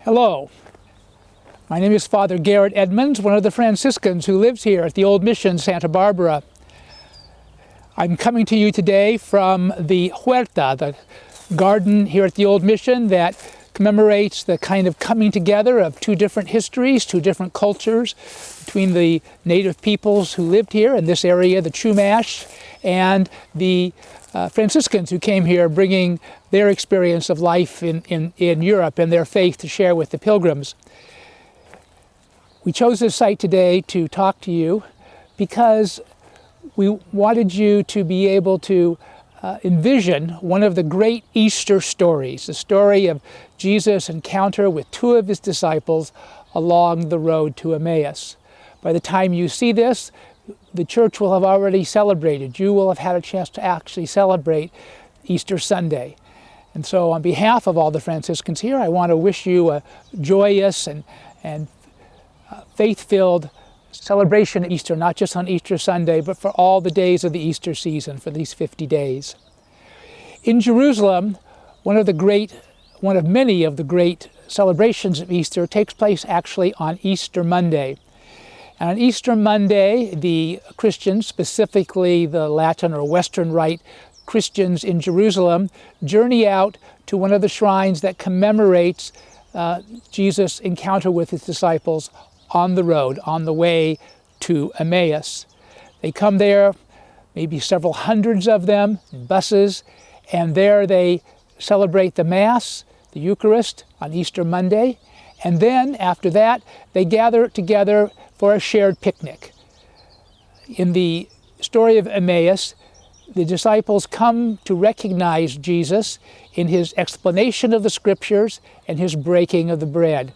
Hello, my name is Father Garrett Edmonds, one of the Franciscans who lives here at the Old Mission, Santa Barbara. I'm coming to you today from the Huerta, the garden here at the Old Mission that commemorates the kind of coming together of two different histories, two different cultures between the native peoples who lived here in this area, the Chumash, and the Franciscans who came here bringing their experience of life in Europe and their faith to share with the pilgrims. We chose this site today to talk to you because we wanted you to be able to envision one of the great Easter stories, the story of Jesus' encounter with two of his disciples along the road to Emmaus. By the time you see this, the church will have already celebrated. You will have had a chance to actually celebrate Easter Sunday. And so on behalf of all the Franciscans here, I want to wish you a joyous and faith-filled celebration of Easter, not just on Easter Sunday, but for all the days of the Easter season, for these 50 days. In Jerusalem, one of many of the great celebrations of Easter takes place actually on Easter Monday. And on Easter Monday, the Christians, specifically the Latin or Western Rite Christians in Jerusalem, journey out to one of the shrines that commemorates Jesus' encounter with his disciples on the road, on the way to Emmaus. They come there, maybe several hundreds of them, in buses, and there they celebrate the Mass, the Eucharist, on Easter Monday. And then, after that, they gather together for a shared picnic. In the story of Emmaus, the disciples come to recognize Jesus in his explanation of the Scriptures and his breaking of the bread.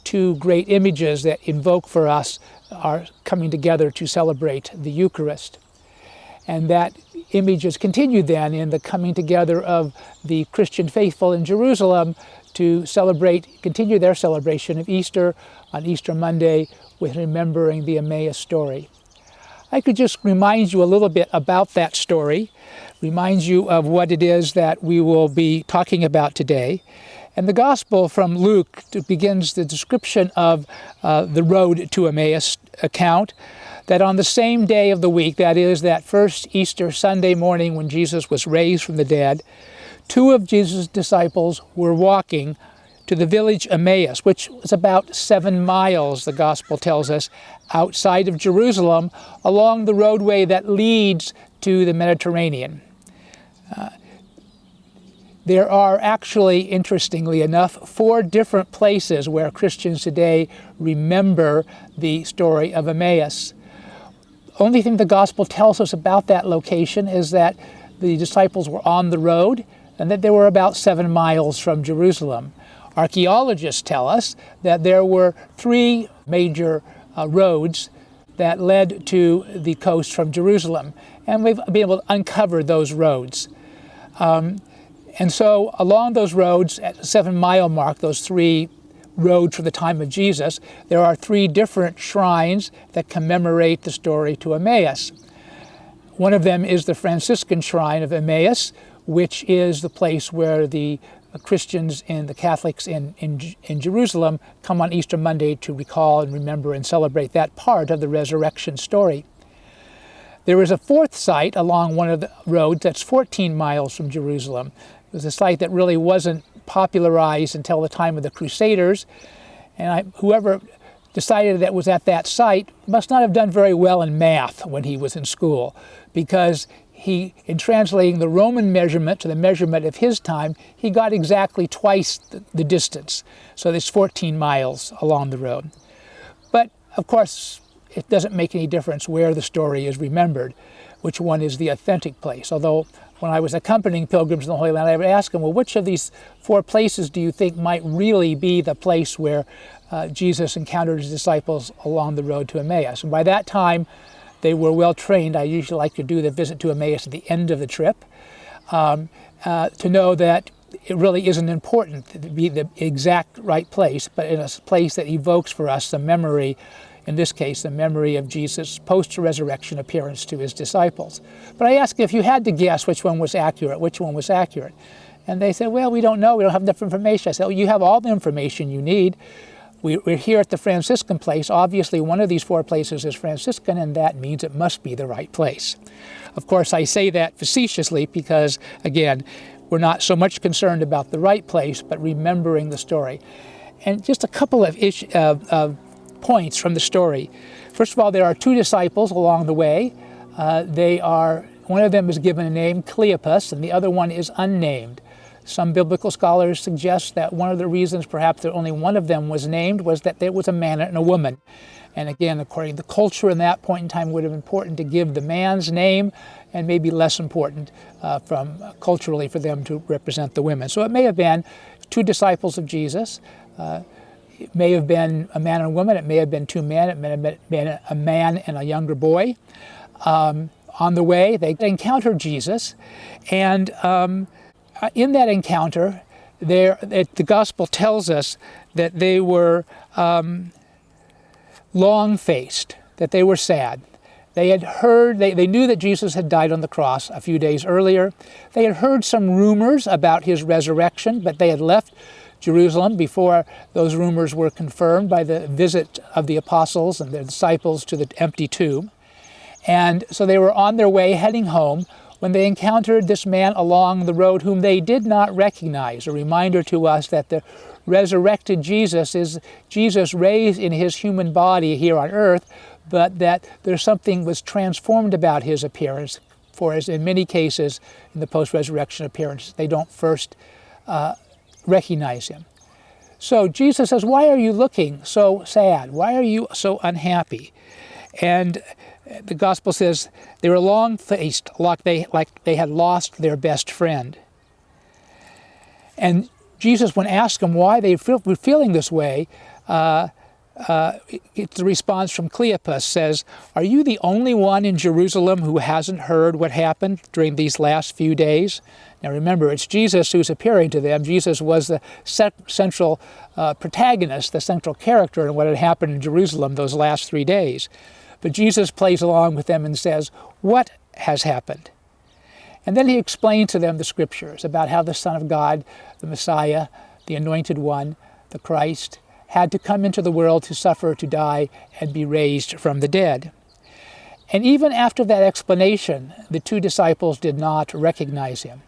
Two great images that invoke for us are coming together to celebrate the Eucharist. And that image is continued then in the coming together of the Christian faithful in Jerusalem to continue their celebration of Easter on Easter Monday with remembering the Emmaus story. I could just remind you a little bit about that story, remind you of what it is that we will be talking about today. And the Gospel from Luke begins the description of the road to Emmaus account, that on the same day of the week, that is, that first Easter Sunday morning when Jesus was raised from the dead, two of Jesus' disciples were walking to the village Emmaus, which was about 7 miles, the Gospel tells us, outside of Jerusalem, along the roadway that leads to the Mediterranean. There are actually, interestingly enough, 4 different places where Christians today remember the story of Emmaus. The only thing the Gospel tells us about that location is that the disciples were on the road and that they were about 7 miles from Jerusalem. Archaeologists tell us that there were 3 major roads that led to the coast from Jerusalem, and we've been able to uncover those roads. And so along those roads, at the 7-mile mark, those 3 roads for the time of Jesus, there are 3 different shrines that commemorate the story to Emmaus. One of them is the Franciscan shrine of Emmaus, which is the place where the Christians and the Catholics in Jerusalem come on Easter Monday to recall and remember and celebrate that part of the resurrection story. There is a 4th site along one of the roads that's 14 miles from Jerusalem. It was a site that really wasn't popularized until the time of the Crusaders, and whoever decided that was at that site must not have done very well in math when he was in school, because in translating the Roman measurement to the measurement of his time, he got exactly twice the distance. So there's 14 miles along the road. But of course, it doesn't make any difference where the story is remembered, which one is the authentic place. Although when I was accompanying pilgrims in the Holy Land, I would ask them, well, which of these 4 places do you think might really be the place where Jesus encountered his disciples along the road to Emmaus? And by that time, they were well trained. I usually like to do the visit to Emmaus at the end of the trip to know that it really isn't important to be the exact right place, but in a place that evokes for us the memory, in this case, the memory of Jesus' post-resurrection appearance to his disciples. But I ask if you had to guess which one was accurate, And they said, well, we don't know. We don't have enough information. I said, oh, you have all the information you need. We're here at the Franciscan place. Obviously, one of these 4 places is Franciscan, and that means it must be the right place. Of course, I say that facetiously because, again, we're not so much concerned about the right place, but remembering the story. And just a couple of points from the story. First of all, there are 2 disciples along the way. One of them is given a name, Cleopas, and the other one is unnamed. Some biblical scholars suggest that one of the reasons perhaps that only one of them was named was that there was a man and a woman. And again, according to the culture in that point in time, it would have been important to give the man's name and maybe less important culturally for them to represent the women. So it may have been 2 disciples of Jesus. It may have been a man and a woman. It may have been 2 men. It may have been a man and a younger boy. On the way, they encountered Jesus, and in that encounter, the gospel tells us that they were long-faced, that they were sad. They had heard, they knew that Jesus had died on the cross a few days earlier. They had heard some rumors about his resurrection, but they had left Jerusalem before those rumors were confirmed by the visit of the apostles and their disciples to the empty tomb. And so they were on their way heading home when they encountered this man along the road whom they did not recognize. A reminder to us that the resurrected Jesus is Jesus raised in his human body here on earth, but that there's something was transformed about his appearance, for as in many cases in the post-resurrection appearance, they don't first recognize him. So Jesus says, why are you looking so sad? Why are you so unhappy? And the gospel says they were long-faced, like they had lost their best friend. And Jesus, when asked them why they were feeling this way, it's the response from Cleopas says, are you the only one in Jerusalem who hasn't heard what happened during these last few days? Now remember, it's Jesus who's appearing to them. Jesus was the central protagonist, the central character in what had happened in Jerusalem those last 3 days. But Jesus plays along with them and says, what has happened? And then he explains to them the scriptures about how the Son of God, the Messiah, the Anointed One, the Christ, had to come into the world to suffer, to die, and be raised from the dead. And even after that explanation, the 2 disciples did not recognize him.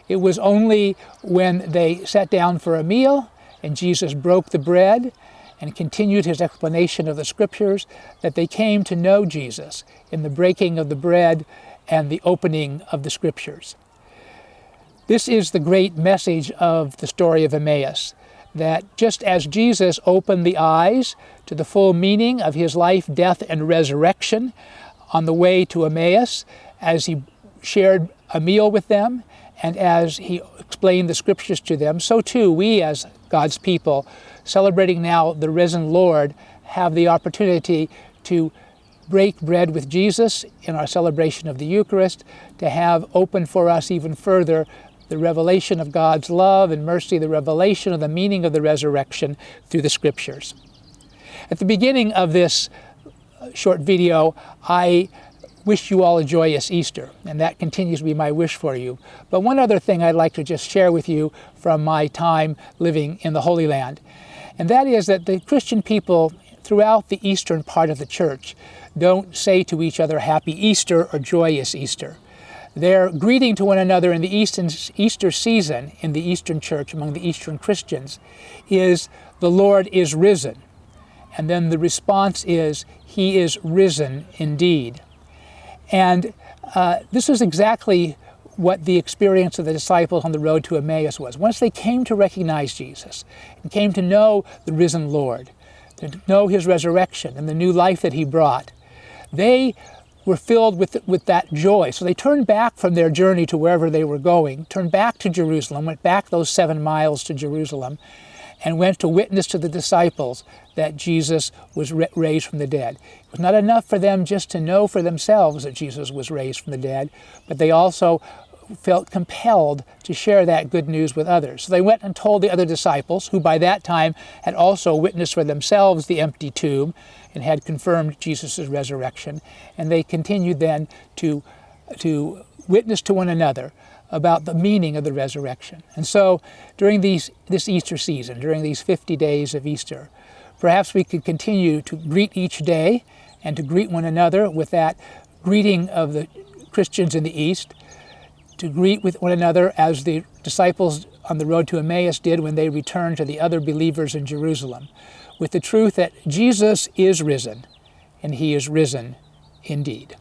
It was only when they sat down for a meal and Jesus broke the bread and continued his explanation of the scriptures that they came to know Jesus in the breaking of the bread and the opening of the scriptures. This is the great message of the story of Emmaus, that just as Jesus opened the eyes to the full meaning of his life, death, and resurrection on the way to Emmaus, as he shared a meal with them, and as he explained the scriptures to them, so too we as God's people, celebrating now the risen Lord, have the opportunity to break bread with Jesus in our celebration of the Eucharist, to have open for us even further the revelation of God's love and mercy, the revelation of the meaning of the resurrection through the scriptures. At the beginning of this short video, I wish you all a joyous Easter, and that continues to be my wish for you. But one other thing I'd like to just share with you from my time living in the Holy Land, and that is that the Christian people throughout the eastern part of the church don't say to each other Happy Easter or Joyous Easter. Their greeting to one another in the Easter season in the Eastern Church among the Eastern Christians is, the Lord is risen. And then the response is, He is risen indeed. And this is exactly what the experience of the disciples on the road to Emmaus was. Once they came to recognize Jesus and came to know the risen Lord, to know his resurrection and the new life that he brought, they were filled with that joy. So they turned back from their journey to wherever they were going, turned back to Jerusalem, went back those 7 miles to Jerusalem, and went to witness to the disciples that Jesus was raised from the dead. It was not enough for them just to know for themselves that Jesus was raised from the dead, but they also felt compelled to share that good news with others. So they went and told the other disciples, who by that time had also witnessed for themselves the empty tomb and had confirmed Jesus' resurrection. And they continued then to witness to one another about the meaning of the resurrection. And so during this Easter season, during these 50 days of Easter, perhaps we could continue to greet each day and to greet one another with that greeting of the Christians in the East, to greet with one another as the disciples on the road to Emmaus did when they returned to the other believers in Jerusalem, with the truth that Jesus is risen, and he is risen indeed.